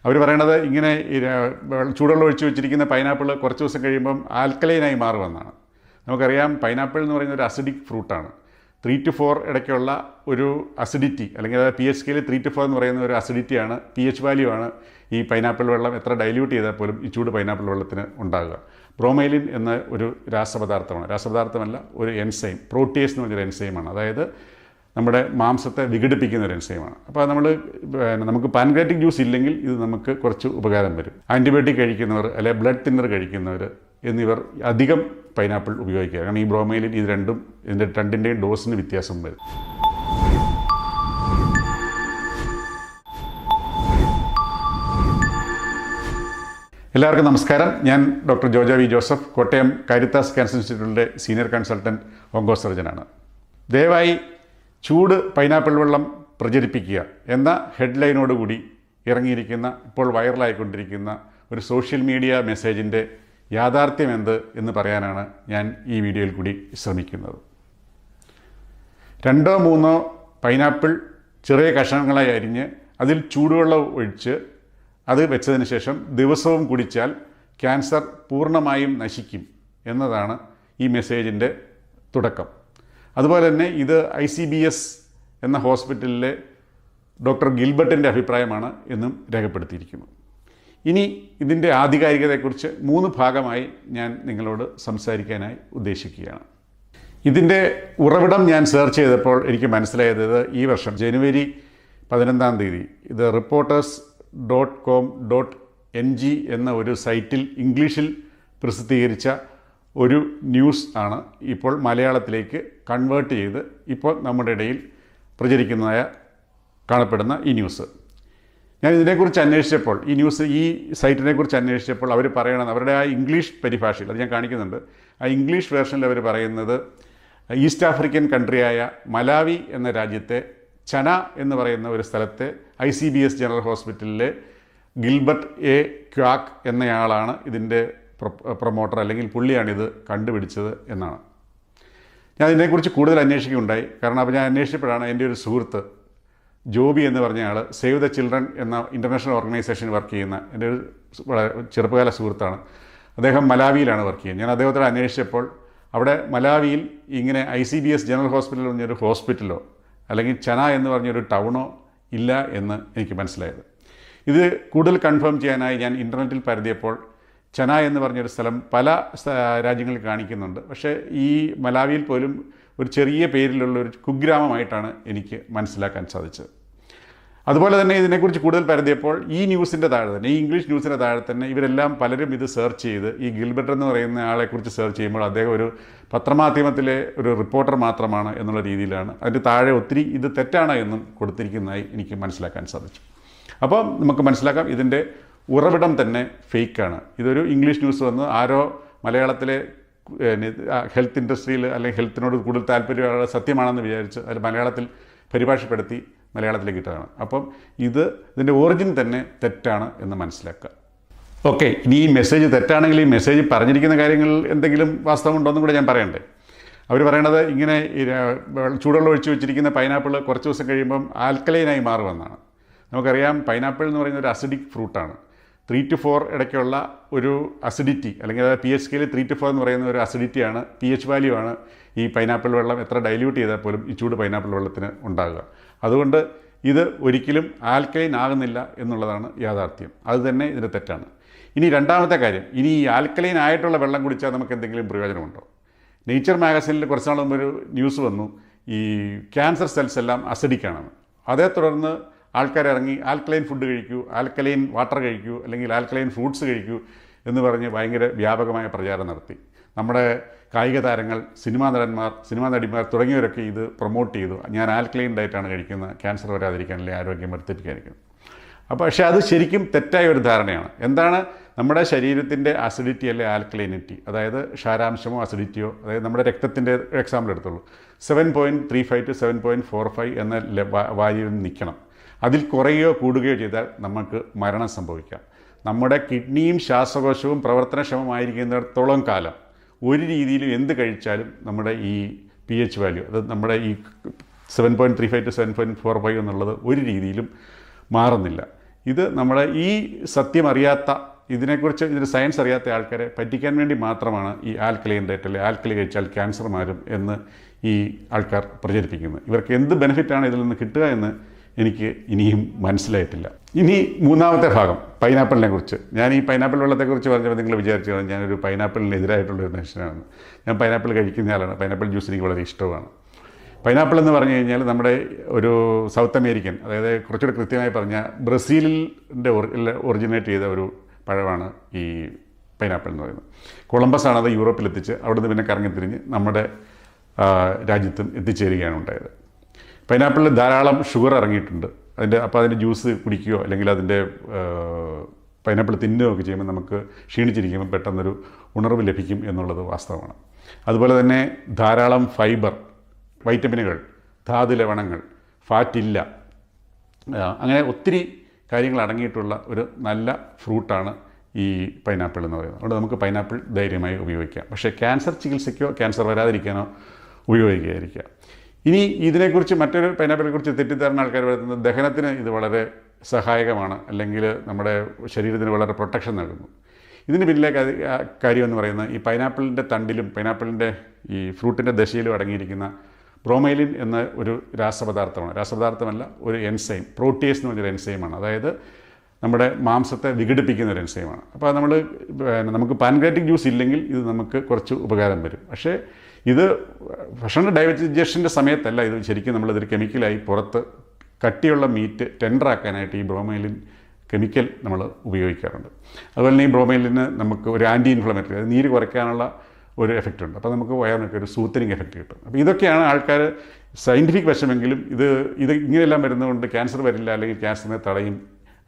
അവർ പറയണത് ഇങ്ങനെ ചൂടുവെള്ളം ഒഴിച്ച് വെച്ചിരിക്കുന്ന പൈനാപ്പിൾ കുറച്ച് ദിവസം കഴിയുമ്പം ആൽക്കലൈനായി മാറുമെന്നാണ്. നമുക്കറിയാം പൈനാപ്പിൾ എന്ന് പറയുന്ന ഒരു അസിഡിക് ഫ്രൂട്ടാണ്. 3 to 4 ഇടയ്ക്കുള്ള ഒരു അസിഡിറ്റി, അല്ലെങ്കിൽ അതായത് pH സ്കെയിൽ 3 to 4 എന്ന് പറയുന്ന ഒരു അസിഡിറ്റിയാണ്, pH വാല്യൂ ആണ് ഈ പൈനാപ്പിൾ വെള്ളം എത്ര ഡൈല്യൂട്ട് ചെയ്താൽ പോലും ഈ ചൂട് പൈനാപ്പിൾ വെള്ളത്തിന് ഉണ്ടാകുക. ബ്രോമൈലിൻ എന്ന ഒരു രാസപദാർത്ഥമല്ല, ഒരു എൻസൈം, പ്രോട്ടിയേസ് എന്ന് പറഞ്ഞൊരു എൻസൈമാണ്. അതായത് നമ്മുടെ മാംസത്തെ വിഘടിപ്പിക്കുന്ന ഒരു എൻസൈമാണ്. അപ്പോൾ നമുക്ക് പാൻക്രിയാറ്റിക് ജ്യൂസ് ഇല്ലെങ്കിൽ ഇത് നമുക്ക് കുറച്ച് ഉപകാരം വരും. ആൻറ്റിബയോട്ടിക് കഴിക്കുന്നവർ അല്ലെങ്കിൽ ബ്ലഡ് തിന്നർ കഴിക്കുന്നവർ എന്നിവർ അധികം പൈനാപ്പിൾ ഉപയോഗിക്കുക. കാരണം ഈ ബ്രോമൈലിൻ ഇതിൻ്റെ രണ്ടിൻ്റെയും ഡോസിന് വ്യത്യാസം വരും. എല്ലാവർക്കും നമസ്കാരം. ഞാൻ doctor Joja V Joseph, Kottayam Caritas cancer ഇൻസ്റ്റിറ്റ്യൂട്ടിലെ സീനിയർ കൺസൾട്ടൻറ്റ് ഓങ്കോ സർജനാണ്. ദയവായി ചൂട് പൈനാപ്പിൾ വെള്ളം പ്രചരിപ്പിക്കുക എന്ന ഹെഡ്ലൈനോടുകൂടി ഇറങ്ങിയിരിക്കുന്ന, ഇപ്പോൾ വൈറലായിക്കൊണ്ടിരിക്കുന്ന ഒരു സോഷ്യൽ മീഡിയ മെസ്സേജിൻ്റെ യാഥാർത്ഥ്യം എന്ത് എന്ന് പറയാനാണ് ഞാൻ ഈ വീഡിയോയിൽ കൂടി ശ്രമിക്കുന്നത്. 2-3 പൈനാപ്പിൾ ചെറിയ കഷണങ്ങളായി അരിഞ്ഞ് അതിൽ ചൂടുവെള്ളം ഒഴിച്ച് അത് വെച്ചതിന് ശേഷം ദിവസവും കുടിച്ചാൽ ക്യാൻസർ പൂർണ്ണമായും നശിക്കും എന്നതാണ് ഈ മെസ്സേജിൻ്റെ തുടക്കം. അതുപോലെ തന്നെ ഇത് ICBS എന്ന ഹോസ്പിറ്റലിലെ ഡോക്ടർ ഗിൽബർട്ടിൻ്റെ അഭിപ്രായമാണ് എന്നും രേഖപ്പെടുത്തിയിരിക്കുന്നു. ഇനി ഇതിൻ്റെ ആധികാരികതയെക്കുറിച്ച് 3 ഭാഗമായി ഞാൻ നിങ്ങളോട് സംസാരിക്കാനായി ഉദ്ദേശിക്കുകയാണ്. ഇതിൻ്റെ ഉറവിടം ഞാൻ സെർച്ച് ചെയ്തപ്പോൾ എനിക്ക് മനസ്സിലായത് ഈ വർഷം ജനുവരി 15 ഇത് reporters.com.ng എന്ന ഒരു സൈറ്റിൽ ഇംഗ്ലീഷിൽ പ്രസിദ്ധീകരിച്ച ഒരു ന്യൂസ് ആണ് ഇപ്പോൾ മലയാളത്തിലേക്ക് കൺവേർട്ട് ചെയ്ത് ഇപ്പോൾ നമ്മുടെ ഇടയിൽ കാണപ്പെടുന്ന ഈ ന്യൂസ്. ഞാൻ ഇതിനെക്കുറിച്ച് അന്വേഷിച്ചപ്പോൾ, ഈ സൈറ്റിനെക്കുറിച്ച് അന്വേഷിച്ചപ്പോൾ അവർ പറയണത്, അവരുടെ ആ ഇംഗ്ലീഷ് പരിഭാഷയിൽ, അത് ഞാൻ കാണിക്കുന്നുണ്ട്, ആ ഇംഗ്ലീഷ് വേർഷനിൽ അവർ പറയുന്നത് ഈസ്റ്റ് ആഫ്രിക്കൻ കൺട്രിയായ മലാവി എന്ന രാജ്യത്തെ ചന എന്ന് പറയുന്ന ഒരു സ്ഥലത്തെ ICBS ജനറൽ ഹോസ്പിറ്റലിലെ ഗിൽബർട്ട് എ ക്വാക്ക് എന്നയാളാണ് ഇതിൻ്റെ പ്രൊമോട്ടർ, അല്ലെങ്കിൽ പുള്ളിയാണിത് കണ്ടുപിടിച്ചത് എന്നാണ്. ഞാൻ ഇതിനെക്കുറിച്ച് കൂടുതൽ അന്വേഷിക്കുകയുണ്ടായി. കാരണം അപ്പോൾ ഞാൻ അന്വേഷിച്ചപ്പോഴാണ് എൻ്റെ ഒരു സുഹൃത്ത് ജോബി എന്ന് പറഞ്ഞ ആൾ സേവ് ദ ചിൽഡ്രൻ എന്ന ഇൻ്റർനാഷണൽ ഓർഗനൈസേഷനിൽ വർക്ക് ചെയ്യുന്ന എൻ്റെ ഒരു വളരെ ചെറുപ്പകാല സുഹൃത്താണ്. അദ്ദേഹം മലാവിയിലാണ് വർക്ക് ചെയ്യുന്നത്. ഞാൻ അദ്ദേഹത്തോട് അന്വേഷിച്ചപ്പോൾ അവിടെ മലാവിയിൽ ഇങ്ങനെ ICBS ജനറൽ ഹോസ്പിറ്റൽ പറഞ്ഞൊരു ഹോസ്പിറ്റലോ അല്ലെങ്കിൽ ചന എന്ന് പറഞ്ഞൊരു ടൗണോ ഇല്ല എന്ന് എനിക്ക് മനസ്സിലായത്. ഇത് കൂടുതൽ കൺഫേം ചെയ്യാനായി ഞാൻ ഇൻ്റർനെറ്റിൽ പരതിയപ്പോൾ ചന എന്ന് പറഞ്ഞൊരു സ്ഥലം പല രാജ്യങ്ങളിൽ കാണിക്കുന്നുണ്ട്. പക്ഷേ ഈ മലാവിയിൽ പോലും ഒരു ചെറിയ പേരിലുള്ള ഒരു കുഗ്രാമമായിട്ടാണ് എനിക്ക് മനസ്സിലാക്കാൻ സാധിച്ചത്. അതുപോലെ തന്നെ ഇതിനെക്കുറിച്ച് കൂടുതൽ പരതിയപ്പോൾ ഈ ന്യൂസിൻ്റെ താഴെ തന്നെ, ഈ ഇംഗ്ലീഷ് ന്യൂസിൻ്റെ താഴെ തന്നെ ഇവരെല്ലാം പലരും ഇത് സെർച്ച് ചെയ്ത്, ഈ ഗിൽബർട്ട് എന്ന് പറയുന്ന ആളെക്കുറിച്ച് സെർച്ച് ചെയ്യുമ്പോൾ അദ്ദേഹം ഒരു പത്രമാധ്യമത്തിലെ ഒരു റിപ്പോർട്ടർ മാത്രമാണ് എന്നുള്ള രീതിയിലാണ്. അതിൻ്റെ താഴെ ഒത്തിരി ഇത് തെറ്റാണ് എന്നും കൊടുത്തിരിക്കുന്നതായി എനിക്ക് മനസ്സിലാക്കാൻ സാധിച്ചു. അപ്പോൾ നമുക്ക് മനസ്സിലാക്കാം ഇതിൻ്റെ ഉറവിടം തന്നെ ഫേക്കാണ്. ഇതൊരു ഇംഗ്ലീഷ് ന്യൂസ് വന്ന് ആരോ മലയാളത്തിലെ ഹെൽത്ത് ഇൻഡസ്ട്രിയിൽ അല്ലെങ്കിൽ ഹെൽത്തിനോട് കൂടുതൽ താല്പര്യമുള്ള സത്യമാണെന്ന് വിചാരിച്ച് അത് മലയാളത്തിൽ പരിഭാഷപ്പെടുത്തി മലയാളത്തിലേക്ക് ഇട്ടതാണ്. അപ്പം ഇതിൻ്റെ ഒറിജിൻ തന്നെ തെറ്റാണ് എന്ന് മനസ്സിലാക്കുക. ഓക്കെ, ഇനി ഈ മെസ്സേജ് തെറ്റാണെങ്കിൽ ഈ മെസ്സേജ് പറഞ്ഞിരിക്കുന്ന കാര്യങ്ങളിൽ എന്തെങ്കിലും വാസ്തവമുണ്ടോയെന്നും കൂടെ ഞാൻ പറയണ്ടേ. അവർ പറയണത് ഇങ്ങനെ ചൂടുവെള്ളം ഒഴിച്ച് വെച്ചിരിക്കുന്ന പൈനാപ്പിൾ കുറച്ച് ദിവസം കഴിയുമ്പം ആൽക്കലൈനായി മാറുമെന്നാണ്. നമുക്കറിയാം പൈനാപ്പിൾ എന്ന് പറയുന്ന ഒരു അസിഡിക് ഫ്രൂട്ടാണ്. 3 to 4 ഇടയ്ക്കുള്ള ഒരു അസിഡിറ്റി, അല്ലെങ്കിൽ അതായത് pH സ്കെയിൽ 3 to 4 എന്ന് പറയുന്ന ഒരു അസിഡിറ്റിയാണ്, pH വാല്യൂ ആണ് ഈ പൈനാപ്പിൾ വെള്ളം എത്ര ഡൈല്യൂട്ട് ചെയ്താൽ പോലും ഈ ചൂട് പൈനാപ്പിൾ വെള്ളത്തിന് ഉണ്ടാകുക. അതുകൊണ്ട് ഇത് ഒരിക്കലും ആൽക്കലൈൻ ആകുന്നില്ല എന്നുള്ളതാണ് യാഥാർത്ഥ്യം. അത് തന്നെ ഇതിൻ്റെ തെറ്റാണ്. ഇനി രണ്ടാമത്തെ കാര്യം, ഇനി ഈ ആൽക്കലൈൻ ആയിട്ടുള്ള വെള്ളം കുടിച്ചാൽ നമുക്ക് എന്തെങ്കിലും പ്രയോജനമുണ്ടോ? നേച്ചർ മാഗസിനിൽ കുറച്ച് നാൾ മുമ്പ് ഒരു ന്യൂസ് വന്നു, ഈ ക്യാൻസർ സെൽസ് എല്ലാം അസിഡിക്കാണെന്ന്. അതേ തുടർന്ന് ആൾക്കാരിറങ്ങി ആൽക്കലൈൻ ഫുഡ് കഴിക്കൂ, ആൽക്കലൈൻ വാട്ടർ കഴിക്കൂ, അല്ലെങ്കിൽ ആൽക്കലൈൻ ഫ്രൂട്ട്സ് കഴിക്കൂ എന്ന് പറഞ്ഞ് ഭയങ്കര വ്യാപകമായ പ്രചാരം നടത്തി. നമ്മുടെ കായിക താരങ്ങൾ, സിനിമാ നടിമാർ തുടങ്ങിയവരൊക്കെ ഇത് പ്രൊമോട്ട് ചെയ്തു. ഞാൻ ആൽക്കലൈൻ ഡയറ്റാണ് കഴിക്കുന്നത്, ക്യാൻസർ വരാതിരിക്കാൻ, അല്ലെങ്കിൽ ആരോഗ്യം വർദ്ധിപ്പിക്കാതിരിക്കുന്നത്. അപ്പോൾ പക്ഷേ അത് ശരിക്കും തെറ്റായ ഒരു ധാരണയാണ്. എന്താണ് നമ്മുടെ ശരീരത്തിൻ്റെ അസിഡിറ്റി അല്ലെ ആൽക്കലൈനിറ്റി, അതായത് ക്ഷാരാംശമോ അസിഡിറ്റിയോ, അതായത് നമ്മുടെ രക്തത്തിൻ്റെ എക്സാമ്പിൾ എടുത്തുള്ളൂ, 7.35 to 7.45 എന്ന വാല്യൂവിൽ നിൽക്കണം. അതിൽ കുറയുകയോ കൂടുകയോ ചെയ്താൽ നമുക്ക് മരണം സംഭവിക്കാം. നമ്മുടെ കിഡ്നിയും ശ്വാസകോശവും പ്രവർത്തനക്ഷമമായിരിക്കുന്നിടത്തോളം കാലം ഒരു രീതിയിലും എന്ത് കഴിച്ചാലും നമ്മുടെ ഈ pH വാല്യൂ, അത് നമ്മുടെ ഈ 7.35 to 7.45 എന്നുള്ളത് ഒരു രീതിയിലും മാറുന്നില്ല. ഇത് നമ്മളെ ഈ സത്യം അറിയാത്ത, ഇതിനെക്കുറിച്ച് ഇതിൻ്റെ സയൻസ് അറിയാത്ത ആൾക്കാരെ പറ്റിക്കാൻ വേണ്ടി മാത്രമാണ് ഈ ആൽക്കലൈൻ ഡയറ്റ് അല്ലെങ്കിൽ ആൽക്കലി കഴിച്ചാൽ ക്യാൻസർ മാറും എന്ന് ഈ ആൾക്കാർ പ്രചരിപ്പിക്കുന്നത്. ഇവർക്ക് എന്ത് ബെനിഫിറ്റാണ് ഇതിൽ നിന്ന് കിട്ടുക എന്ന് എനിക്ക് ഇനിയും മനസ്സിലായിട്ടില്ല. ഇനി മൂന്നാമത്തെ ഭാഗം, പൈനാപ്പിളിനെ കുറിച്ച്. ഞാൻ ഈ പൈനാപ്പിൾ വെള്ളത്തെക്കുറിച്ച് പറഞ്ഞപ്പോൾ നിങ്ങൾ വിചാരിച്ചു ഞാനൊരു പൈനാപ്പിളിനെതിരായിട്ടുള്ളൊരു മനുഷ്യനാണ്. ഞാൻ പൈനാപ്പിൾ കഴിക്കുന്ന ആളാണ്. പൈനാപ്പിൾ ജ്യൂസ് എനിക്ക് വളരെ ഇഷ്ടമാണ്. പൈനാപ്പിൾ എന്ന് പറഞ്ഞു കഴിഞ്ഞാൽ നമ്മുടെ ഒരു സൗത്ത് അമേരിക്കൻ, അതായത് കുറച്ചുകൂടി കൃത്യമായി പറഞ്ഞാൽ ബ്രസീലിൻ്റെ ഒറിജിനേറ്റ് ചെയ്ത ഒരു പഴമാണ് ഈ പൈനാപ്പിൾ എന്ന് പറയുന്നത്. കൊളംബസ് ആണത് യൂറോപ്പിലെത്തിച്ച് അവിടുന്ന് പിന്നെ കറങ്ങിത്തിരിഞ്ഞ് നമ്മുടെ രാജ്യത്തും എത്തിച്ചേരുകയാണ് ഉണ്ടായത്. പൈനാപ്പിളിൽ ധാരാളം ഷുഗർ ഇറങ്ങിയിട്ടുണ്ട്. അപ്പോൾ അതിൻ്റെ ജ്യൂസ് കുടിക്കുകയോ അല്ലെങ്കിൽ അതിൻ്റെ പൈനാപ്പിൾ തിന്നുകയോ ഒക്കെ ചെയ്യുമ്പോൾ നമുക്ക് ക്ഷീണിച്ചിരിക്കുമ്പോൾ പെട്ടെന്നൊരു ഉണർവ് ലഭിക്കും എന്നുള്ളത് വാസ്തവമാണ്. അതുപോലെ തന്നെ ധാരാളം ഫൈബർ, വൈറ്റമിനുകൾ, ധാതു ലവണങ്ങൾ, ഫാറ്റില്ല, അങ്ങനെ ഒത്തിരി കാര്യങ്ങൾ അടങ്ങിയിട്ടുള്ള ഒരു നല്ല ഫ്രൂട്ടാണ് ഈ പൈനാപ്പിൾ എന്ന് പറയുന്നത്. അതുകൊണ്ട് നമുക്ക് പൈനാപ്പിൾ ധൈര്യമായി ഉപയോഗിക്കാം. പക്ഷേ ക്യാൻസർ ചികിത്സയ്ക്കോ ക്യാൻസർ വരാതിരിക്കാനോ ഉപയോഗിക്കാതിരിക്കുക. ഇനി ഇതിനെക്കുറിച്ച് മറ്റൊരു പൈനാപ്പിളിനെക്കുറിച്ച് തെറ്റിദ്ധാരണ ആൾക്കാർ പറയുന്നത് ദഹനത്തിന് ഇത് വളരെ സഹായകമാണ്, അല്ലെങ്കിൽ നമ്മുടെ ശരീരത്തിന് വളരെ പ്രൊട്ടക്ഷൻ നൽകുന്നു. ഇതിന് പിന്നിലെ കാര്യം എന്ന് പറയുന്നത് ഈ പൈനാപ്പിളിൻ്റെ തണ്ടിലും പൈനാപ്പിളിൻ്റെ ഈ ഫ്രൂട്ടിൻ്റെ ദശയിലും അടങ്ങിയിരിക്കുന്ന ബ്രോമൈലിൻ എന്ന ഒരു രാസപദാർത്ഥമല്ല, ഒരു എൻസൈം, പ്രോട്ടിയേസ് എന്ന് പറഞ്ഞൊരു എൻസൈമാണ്. അതായത് നമ്മുടെ മാംസത്തെ വിഘടിപ്പിക്കുന്ന ഒരു എൻസൈമാണ്. അപ്പോൾ നമുക്ക് പാൻക്രിയാറ്റിക് ജ്യൂസ് ഇല്ലെങ്കിൽ ഇത് നമുക്ക് കുറച്ച് ഉപകാരം വരും. പക്ഷേ ഇത് ഭക്ഷണ ഡൈജഷൻ്റെ സമയത്തല്ല ഇത് ശരിക്കും നമ്മളിതൊരു കെമിക്കലായി പുറത്ത് കട്ടിയുള്ള മീറ്റ് ടെൻഡറാക്കാനായിട്ട് ഈ ബ്രോമൈലിൻ കെമിക്കൽ നമ്മൾ ഉപയോഗിക്കാറുണ്ട്. അതുപോലെ തന്നെ ഈ ബ്രോമൈലിന് നമുക്ക് ഒരു ആൻറ്റി ഇൻഫ്ലമേറ്ററി, അത് നീര് കുറയ്ക്കാനുള്ള ഒരു എഫക്റ്റ് ഉണ്ട്. അപ്പോൾ നമുക്ക് വയറിനൊക്കെ ഒരു സൂത്തനിങ് എഫക്റ്റ് കിട്ടും. അപ്പോൾ ഇതൊക്കെയാണ് ആൾക്കാർ സയൻറ്റിഫിക് വശമെങ്കിലും ഇത് ഇങ്ങനെയെല്ലാം വരുന്നതുകൊണ്ട് ക്യാൻസർ വരില്ല, അല്ലെങ്കിൽ ക്യാൻസറിനെ തടയും,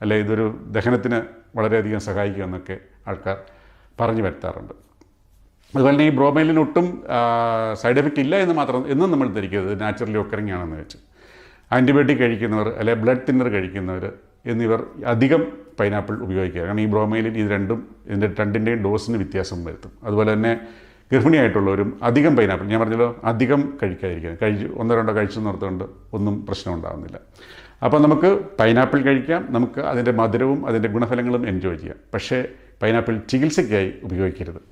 അല്ലെങ്കിൽ ഇതൊരു ദഹനത്തിന് വളരെയധികം സഹായിക്കുമെന്നൊക്കെ ആൾക്കാർ പറഞ്ഞു വരുത്താറുണ്ട്. അതുപോലെ തന്നെ ഈ ബ്രോമൈലിന് ഒട്ടും സൈഡ് എഫക്റ്റ് ഇല്ല എന്നും നമ്മൾ ധരിക്കരുത്, നാച്ചുറലി ഒക്കറിങ് ആണെന്ന് വെച്ച്. ആൻറ്റിബയോട്ടിക് കഴിക്കുന്നവർ അല്ലെങ്കിൽ ബ്ലഡ് തിന്നർ കഴിക്കുന്നവർ എന്നിവർ അധികം പൈനാപ്പിൾ ഉപയോഗിക്കുക. കാരണം ഈ ബ്രോമൈലിൻ ഇതിൻ്റെ രണ്ടിൻ്റെയും ഡോസിന് വ്യത്യാസം വരുത്തും. അതുപോലെ തന്നെ ഗർഭിണിയായിട്ടുള്ളവരും അധികം പൈനാപ്പിൾ, ഞാൻ പറഞ്ഞല്ലോ, അധികം കഴിക്കാതിരിക്കുക. ഒന്നോ രണ്ടോ കഴിച്ചു നിർത്തുകൊണ്ട് ഒന്നും പ്രശ്നം ഉണ്ടാകുന്നില്ല. അപ്പോൾ നമുക്ക് പൈനാപ്പിൾ കഴിക്കാം, നമുക്ക് അതിൻ്റെ മധുരവും അതിൻ്റെ ഗുണഫലങ്ങളും എൻജോയ് ചെയ്യാം. പക്ഷേ പൈനാപ്പിൾ ചികിത്സയ്ക്കായി ഉപയോഗിക്കരുത്.